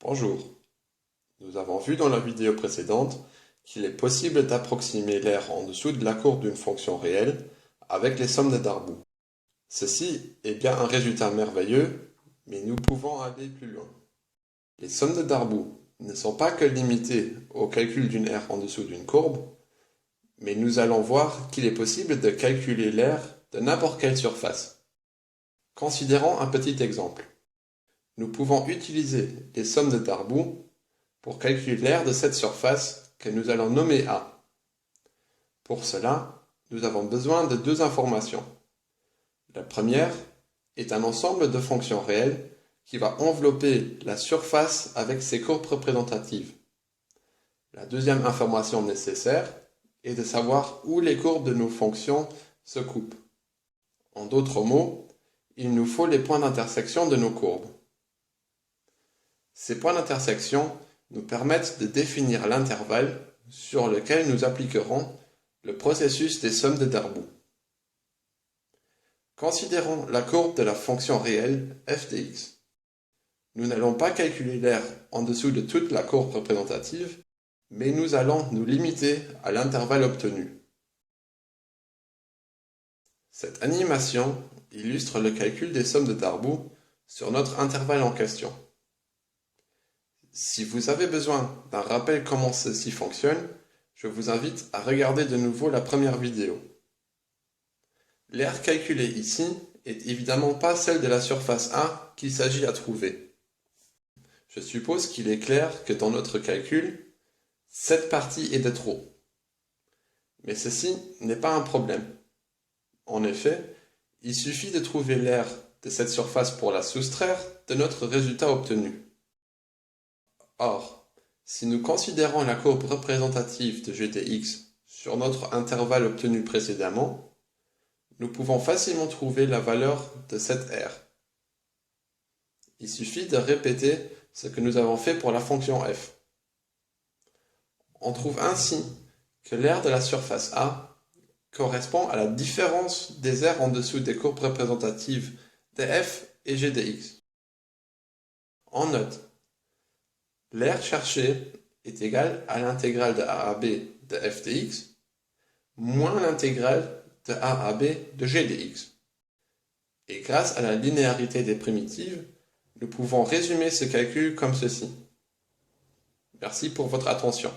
Bonjour, nous avons vu dans la vidéo précédente qu'il est possible d'approximer l'aire en dessous de la courbe d'une fonction réelle avec les sommes de Darboux. Ceci est bien un résultat merveilleux, mais nous pouvons aller plus loin. Les sommes de Darboux ne sont pas que limitées au calcul d'une aire en dessous d'une courbe, mais nous allons voir qu'il est possible de calculer l'aire de n'importe quelle surface. Considérons un petit exemple. Nous pouvons utiliser les sommes de Darboux pour calculer l'aire de cette surface que nous allons nommer A. Pour cela, nous avons besoin de deux informations. La première est un ensemble de fonctions réelles qui va envelopper la surface avec ses courbes représentatives. La deuxième information nécessaire est de savoir où les courbes de nos fonctions se coupent. En d'autres mots, il nous faut les points d'intersection de nos courbes. Ces points d'intersection nous permettent de définir l'intervalle sur lequel nous appliquerons le processus des sommes de Darboux. Considérons la courbe de la fonction réelle f de x. Nous n'allons pas calculer l'aire en dessous de toute la courbe représentative, mais nous allons nous limiter à l'intervalle obtenu. Cette animation illustre le calcul des sommes de Darboux sur notre intervalle en question. Si vous avez besoin d'un rappel comment ceci fonctionne, je vous invite à regarder de nouveau la première vidéo. L'aire calculée ici est évidemment pas celle de la surface A qu'il s'agit à trouver. Je suppose qu'il est clair que dans notre calcul, cette partie est de trop. Mais ceci n'est pas un problème. En effet, il suffit de trouver l'aire de cette surface pour la soustraire de notre résultat obtenu. Or, si nous considérons la courbe représentative de g de x sur notre intervalle obtenu précédemment, nous pouvons facilement trouver la valeur de cette r. Il suffit de répéter ce que nous avons fait pour la fonction f. On trouve ainsi que l'aire de la surface A correspond à la différence des aires en dessous des courbes représentatives de f et g de x. En note, l'aire cherchée est égale à l'intégrale de a à b de f de x moins l'intégrale de a à b de g de x. Et grâce à la linéarité des primitives, nous pouvons résumer ce calcul comme ceci. Merci pour votre attention.